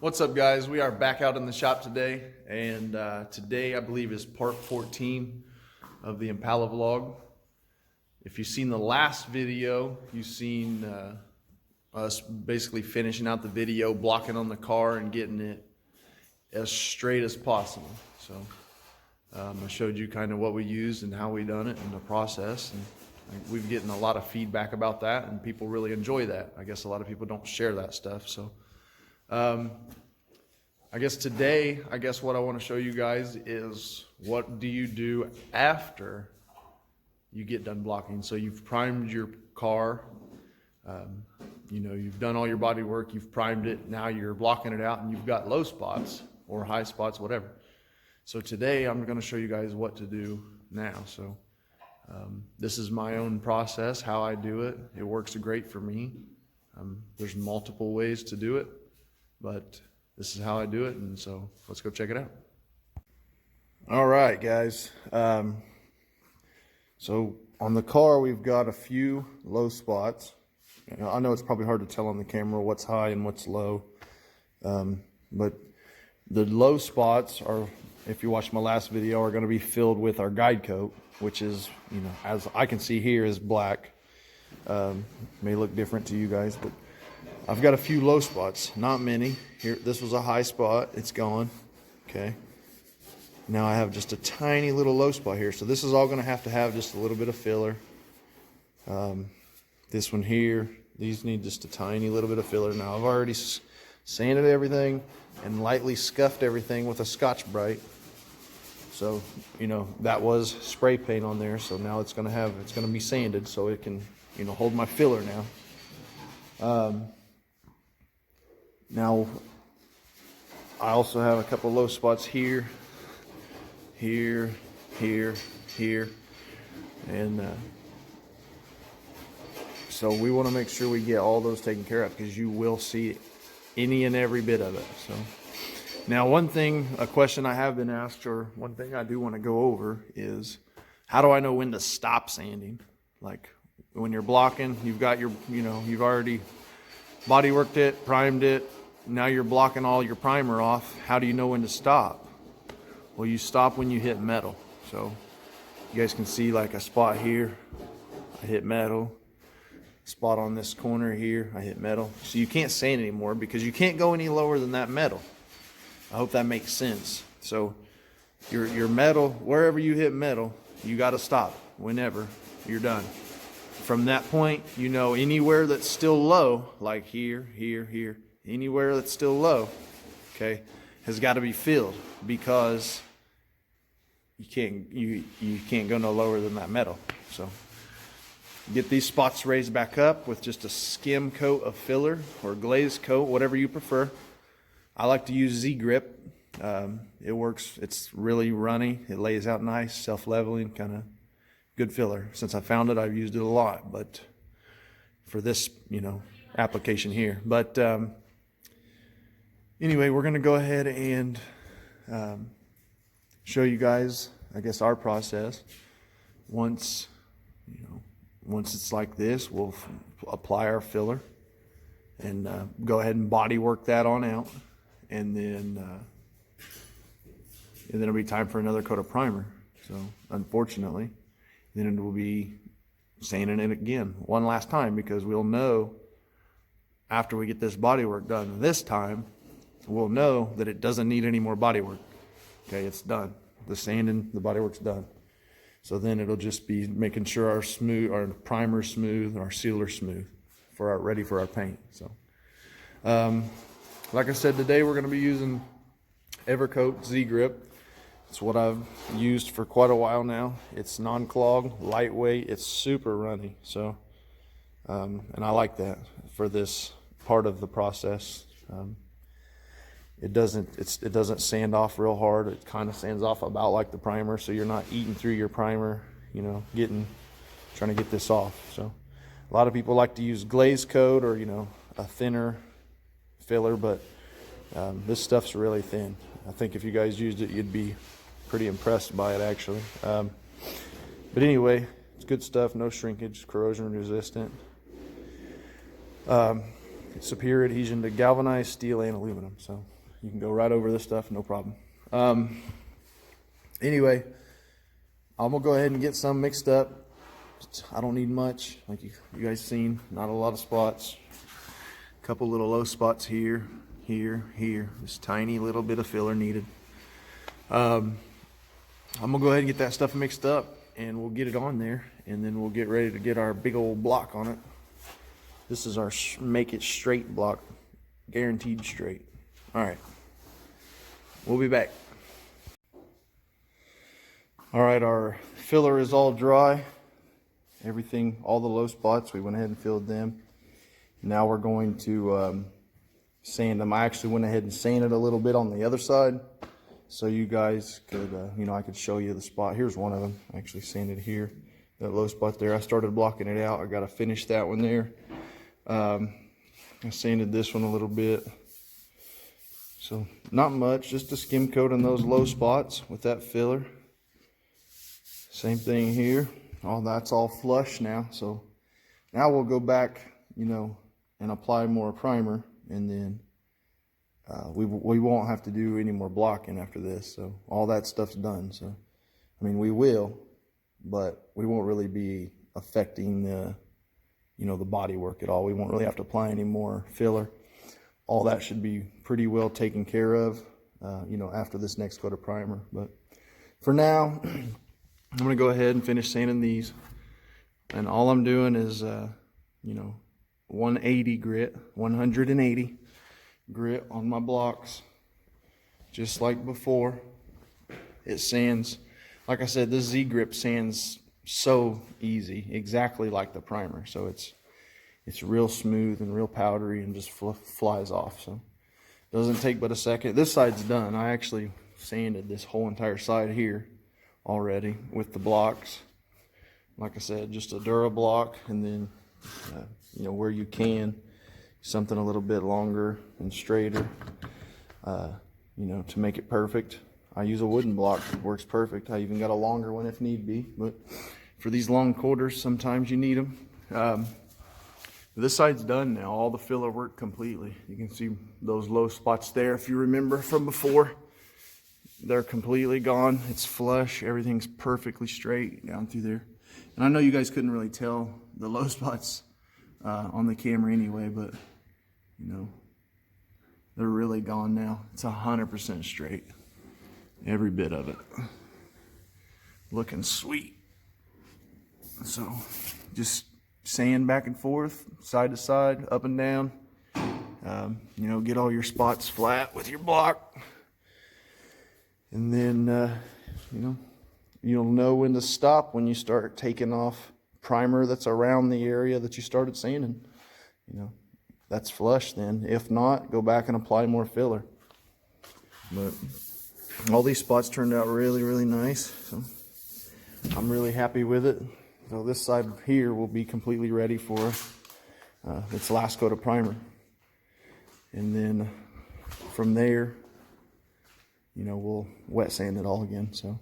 What's up, guys? We are back out in the shop today, and today I believe is part 14 of the Impala vlog. If you've seen the last video, you've seen us basically finishing out the video, blocking on the car and getting it as straight as possible. So I showed you kind of what we used and how we done it and the process, and we've getting a lot of feedback about that, and people really enjoy that. I guess a lot of people don't share that stuff, so I guess today, what I want to show you guys is what do you do after you get done blocking. So you've primed your car, you've done all your body work, you've primed it, now you're blocking it out and you've got low spots or high spots, whatever. So today I'm going to show you guys what to do now. So this is my own process, how I do it. It works great for me. There's multiple ways to do it, but this is how I do it, and so let's go check it out. All right, guys. So on the car, we've got a few low spots. I know it's probably hard to tell on the camera what's high and what's low, but the low spots are, if you watched my last video, are going to be filled with our guide coat, which is, as I can see here, is black. May look different to you guys, but I've got a few low spots, not many. Here, this was a high spot, it's gone, okay. Now I have just a tiny little low spot here, so this is all gonna have just a little bit of filler. This one here, these need just a tiny little bit of filler. Now I've already sanded everything and lightly scuffed everything with a Scotch-Brite. So, that was spray paint on there, so now it's gonna be sanded so it can, hold my filler now. Now, I also have a couple low spots here, here, and so we want to make sure we get all those taken care of, because you will see any and every bit of it. So now, a question I have been asked, or one thing I do want to go over, is how do I know when to stop sanding? Like when you're blocking, you've got your, you've already body worked it, primed it. Now you're blocking all your primer off. How do you know when to stop? Well, you stop when you hit metal. So you guys can see like a spot here, I hit metal. Spot on this corner here, I hit metal. So you can't sand anymore because you can't go any lower than that metal. I hope that makes sense. So your metal, wherever you hit metal, you got to stop whenever you're done. From that point, anywhere that's still low, like here, anywhere that's still low, okay, has got to be filled, because you can't go no lower than that metal. So get these spots raised back up with just a skim coat of filler or glaze coat, whatever you prefer. I like to use zgrip. It works. It's really runny. It lays out nice, self-leveling, kind of good filler. Since I found it, I've used it a lot, but for this, application here. But anyway, we're going to go ahead and show you guys, our process. Once it's like this, we'll apply our filler and go ahead and body work that on out, and then it'll be time for another coat of primer. So unfortunately, then it will be sanding it again one last time, because we'll know after we get this body work done this time, we'll know that it doesn't need any more body work. Okay, it's done. The sanding, the body work's done. So then it'll just be making sure our primer's smooth, our sealer's smooth, ready for our paint. So, like I said, today we're going to be using Evercoat zgrip. It's what I've used for quite a while now. It's non-clog, lightweight, it's super runny. So, and I like that for this part of the process. It doesn't sand off real hard. It kind of sands off about like the primer, so you're not eating through your primer, trying to get this off. So a lot of people like to use glaze coat or a thinner filler, but this stuff's really thin. I think if you guys used it, you'd be pretty impressed by it, actually. But anyway, it's good stuff. No shrinkage, corrosion resistant. superior adhesion to galvanized steel and aluminum. So you can go right over this stuff, no problem. Anyway, I'm gonna go ahead and get some mixed up. I don't need much, like you guys seen, not a lot of spots. A couple little low spots here, here, here. This tiny little bit of filler needed. I'm gonna go ahead and get that stuff mixed up and we'll get it on there, and then we'll get ready to get our big old block on it. This is our make it straight block, guaranteed straight. All right, we'll be back. All right, our filler is all dry. Everything, all the low spots, we went ahead and filled them. Now we're going to sand them. I actually went ahead and sanded a little bit on the other side, so you guys could, I could show you the spot. Here's one of them. I actually sanded here, that low spot there. I started blocking it out. I got to finish that one there. I sanded this one a little bit. So not much, just a skim coat on those low spots with that filler. Same thing here. Oh, that's all flush now. So now we'll go back, and apply more primer, and then we won't have to do any more blocking after this. So all that stuff's done. So, I mean, we will, but we won't really be affecting the body work at all. We won't really have to apply any more filler. All that should be pretty well taken care of, after this next coat of primer. But for now, I'm going to go ahead and finish sanding these. And all I'm doing is, 180 grit, 180 grit on my blocks, just like before. It sands, like I said, this Z-grip sands so easy, exactly like the primer. So it's real smooth and real powdery and just flies off. So it doesn't take but a second. This side's done. I actually sanded this whole entire side here already with the blocks. Like I said, just a Dura block, and then where you can, something a little bit longer and straighter, to make it perfect. I use a wooden block, it works perfect. I even got a longer one if need be, but for these long quarters, sometimes you need them. This side's done now, all the filler work completely. You can see those low spots there, if you remember from before. They're completely gone. It's flush, everything's perfectly straight down through there. And I know you guys couldn't really tell the low spots on the camera anyway, but they're really gone now. It's 100% straight, every bit of it. Looking sweet. So just sand back and forth, side to side, up and down. Get all your spots flat with your block. And then, you'll know when to stop when you start taking off primer that's around the area that you started sanding. That's flush then. If not, go back and apply more filler. But all these spots turned out really, really nice. So I'm really happy with it. So this side here will be completely ready for its last coat of primer. And then from there, we'll wet sand it all again. So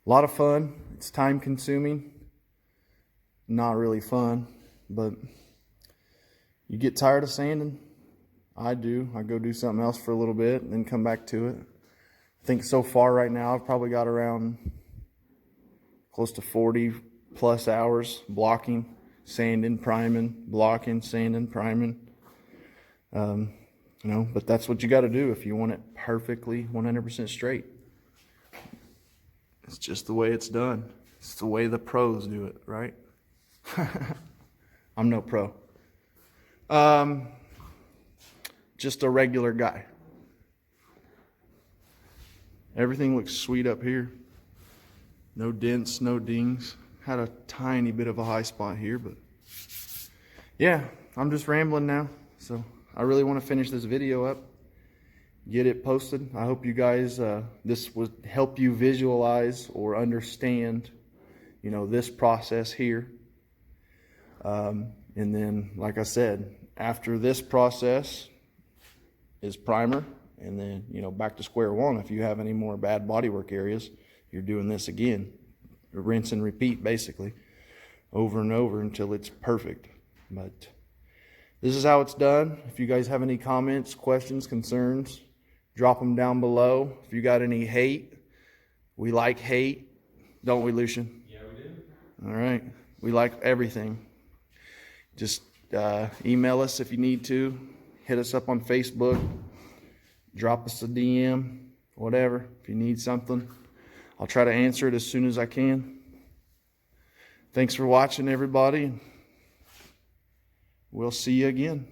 a lot of fun. It's time consuming. Not really fun, but you get tired of sanding. I do. I go do something else for a little bit and then come back to it. I think so far right now I've probably got around close to 40 plus hours blocking, sanding, priming, blocking, sanding, priming. But that's what you got to do if you want it perfectly 100% straight. It's just the way it's done. It's the way the pros do it, right? I'm no pro. Just a regular guy. Everything looks sweet up here. No dents, no dings. Had a tiny bit of a high spot here, but yeah, I'm just rambling now. So I really want to finish this video up, get it posted. I hope you guys, this would help you visualize or understand, this process here. And then, like I said, after this process is primer, and then, back to square one. If you have any more bad bodywork areas, you're doing this again. Rinse and repeat, basically, over and over until it's perfect. But This is how it's done. If you guys have any comments, questions, concerns, drop them down below. If you got any hate, we like hate, don't we, Lucian? Yeah, we do. All right. We like everything. Just email us if you need to. Hit us up on Facebook. Drop us a DM, whatever. If you need something, I'll try to answer it as soon as I can. Thanks for watching, everybody. We'll see you again.